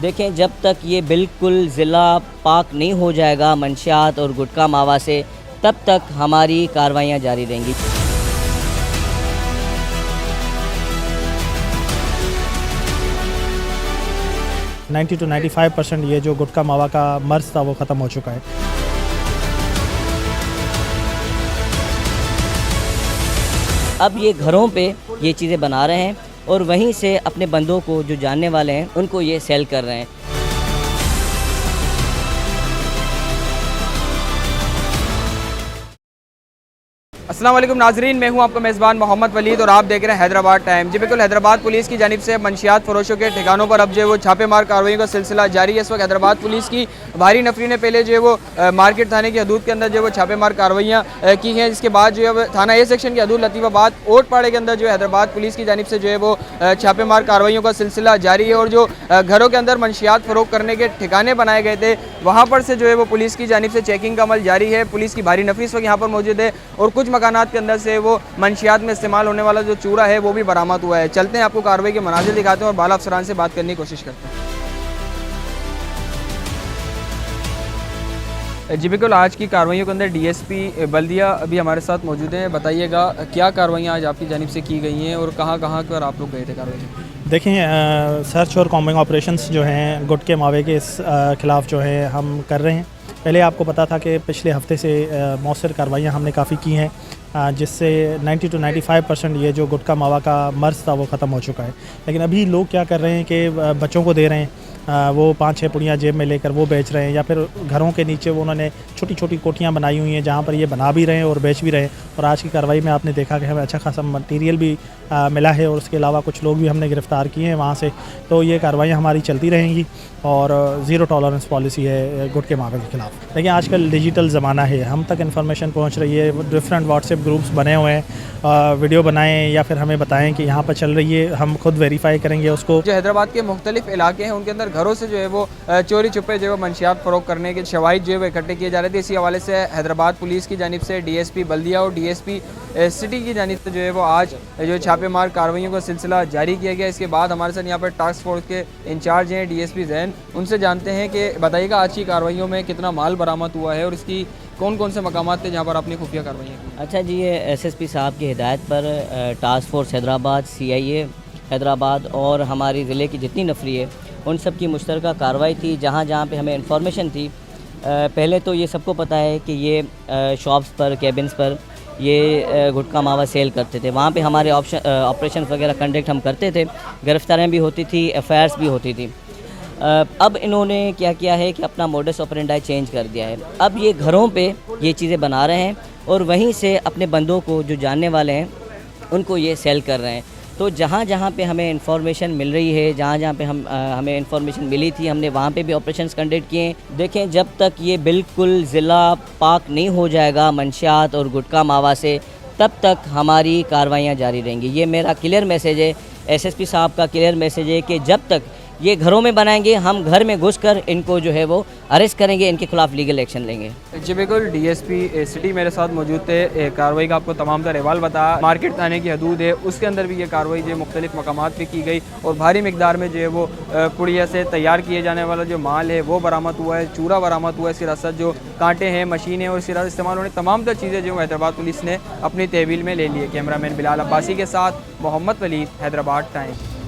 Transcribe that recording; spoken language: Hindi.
देखें, जब तक ये बिल्कुल ज़िला पाक नहीं हो जाएगा मंशियात और गुटखा मावा से, तब तक हमारी कार्रवाइयाँ जारी रहेंगी। नाइन्टी to 95% ये जो गुटखा मावा का मर्ज़ था वो ख़त्म हो चुका है। अब ये घरों पे ये चीज़ें बना रहे हैं और वहीं से अपने बंदों को जो जानने वाले हैं उनको ये सेल कर रहे हैं। अस्सलाम वालेकुम नाजरीन, मैं हूं आपका मेज़बान मोहम्मद वलीद और आप देख रहे हैं हैदराबाद टाइम। जी बिल्कुल, हैदराबाद पुलिस की जानिब से मंशियात फरोशों के ठिकानों पर अब जो है वो छापेमार कार्रवाई का सिलसिला जारी है। इस वक्त हैदराबाद पुलिस की भारी नफरी ने पहले जो है वो मार्केट थाने की हदूद के अंदर जो है वो छापेमार कार्रवाइयाँ की हैं। इसके बाद जो है थाना ए सेक्शन की हदूद लतीफ़ाबाद ओटपाड़े के अंदर जो है हैदराबाद पुलिस की जानिब से जो है वो छापेमार कार्रवाइयों का सिलसिला जारी है। और जो घरों के अंदर मंशियात फ़रोख्त करने के ठिकाने बनाए गए थे वहाँ पर से जो है वो पुलिस की जानिब से चेकिंग का अमल जारी है। पुलिस की भारी नफरी इस वक्त यहाँ पर मौजूद है और कुछ मकानात के अंदर से वो मंशियात में इस्तेमाल होने वाला जो चूरा है वो भी बरामद हुआ है। चलते हैं, आपको कार्रवाई के मनाजिर दिखाते हैं और बाला अफसरान से बात करने की कोशिश करते हैं। जी बिल्कुल, आज की कार्रवाइयों के अंदर डीएसपी बल्दिया अभी हमारे साथ मौजूद हैं। बताइएगा क्या कार्रवाइयाँ आज आपकी जानिब से की गई हैं और कहाँ कहाँ पर आप लोग गए थे कार्रवाई? देखें, सर्च और कॉम्बिंग ऑपरेशंस जो हैं गुटखे मावे के ख़िलाफ़ जो है हम कर रहे हैं। पहले आपको पता था कि पिछले हफ्ते से मौसर कार्रवाइयाँ हमने काफ़ी की हैं, जिससे 90 to 95% ये जो गुटखा मावा का मर्ज़ था वो ख़त्म हो चुका है। लेकिन अभी लोग क्या कर रहे हैं कि बच्चों को दे रहे हैं, वो 5-6 पुड़ियाँ जेब में लेकर वो बेच रहे हैं, या फिर घरों के नीचे वो उन्होंने छोटी छोटी कोठियाँ बनाई हुई हैं जहाँ पर ये बना भी रहे हैं और बेच भी रहे हैं। और आज की कार्रवाई में आपने देखा कि हमें अच्छा खासा मटीरियल भी मिला है और उसके अलावा कुछ लोग भी हमने गिरफ़्तार किए हैं वहाँ से। तो ये कार्रवाइयाँ हमारी चलती रहेंगी और ज़ीरो टॉलरेंस पॉलिसी है गुटखे मावे के ख़िलाफ़। देखिए, आजकल डिजिटल ज़माना है, हम तक इन्फॉर्मेशन पहुँच रही है। डिफरेंट व्हाट्सएप ग्रुप्स बने हुए हैं, वीडियो बनाएं या फिर हमें बताएं कि यहाँ पर चल रही है, हम खुद वेरीफाई करेंगे उसको। जो हैदराबाद के मुख्तलिफ इलाके हैं उनके अंदर घरों से जो है वो चोरी छुपे जो है मंशियात फ़रोख्त करने के शवाहिद जो है वो इकट्ठे किए जा रहे थे। इसी हवाले से हैदराबाद पुलिस की जानिब से डीएसपी बल्दिया और डीएसपी सिटी की जानिब से जो है वो आज जो छापेमार कार्रवाइयों का सिलसिला जारी किया गया। इसके बाद हमारे साथ यहाँ पर टास्क फोर्स के इंचार्ज हैं डीएसपी जैन, उनसे जानते हैं कि बताइएगा आज की कार्रवाइयों में कितना माल बरामद हुआ है और इसकी कौन कौन से मकामात थे जहाँ पर आपने खुफिया कार्रवाइयाँ की? अच्छा जी, ये एसएसपी साहब की हिदायत पर task force Hyderabad, CIA Hyderabad और हमारी ज़िले की जितनी नफरी है उन सब की मुश्तरका कार्रवाई थी। जहाँ जहाँ पे हमें इंफॉर्मेशन थी, पहले तो ये सबको पता है कि ये शॉप्स पर, केबिन्स पर ये गुटखा मावा सेल करते थे। वहाँ पे हमारे ऑपरेशन वगैरह कंडक्ट हम करते थे, गिरफ्तारियाँ भी होती थी, एफआईआर्स भी होती थी। अब इन्होंने क्या किया है कि अपना मोडस ऑपरेंडाई चेंज कर दिया है। अब ये घरों पे ये चीज़ें बना रहे हैं और वहीं से अपने बंदों को जो जानने वाले हैं उनको ये सेल कर रहे हैं। तो जहाँ जहाँ पे हमें इंफॉर्मेशन मिल रही है, जहाँ जहाँ पे हमें इंफॉर्मेशन मिली थी, हमने वहाँ पे भी ऑपरेशंस कंडक्ट किए। देखें, जब तक ये बिल्कुल ज़िला पाक नहीं हो जाएगा मंशियात और गुटखा मावा से, तब तक हमारी कार्रवाइयाँ जारी रहेंगी। ये मेरा क्लियर मैसेज है, एसएसपी साहब का क्लियर मैसेज है कि जब तक ये घरों में बनाएंगे हम घर में घुसकर इनको जो है वो अरेस्ट करेंगे, इनके खिलाफ लीगल एक्शन लेंगे। जी बिल्कुल, डीएसपी सिटी मेरे साथ मौजूद थे। कार्रवाई का आपको तमाम तर अहवाल बताया। मार्केट थाने की हदूद है उसके अंदर भी ये कार्रवाई जो है मुख्तलिफ मकामात पर की गई और भारी मिकदार में जो है वो पुड़िया से तैयार किए जाने वाला जो माल है वो बरामद हुआ है, चूरा बरामद हुआ है। इसके साथ जो कांटे हैं, मशीनें और इसके साथ इस्तेमाल होने तमाम तर चीज़ें जो हैदराबाद पुलिस ने अपनी तहवील में ले ली है। कैमरामैन बिलाल अब्बासी के साथ मोहम्मद वलीद, हैदराबाद टाइम।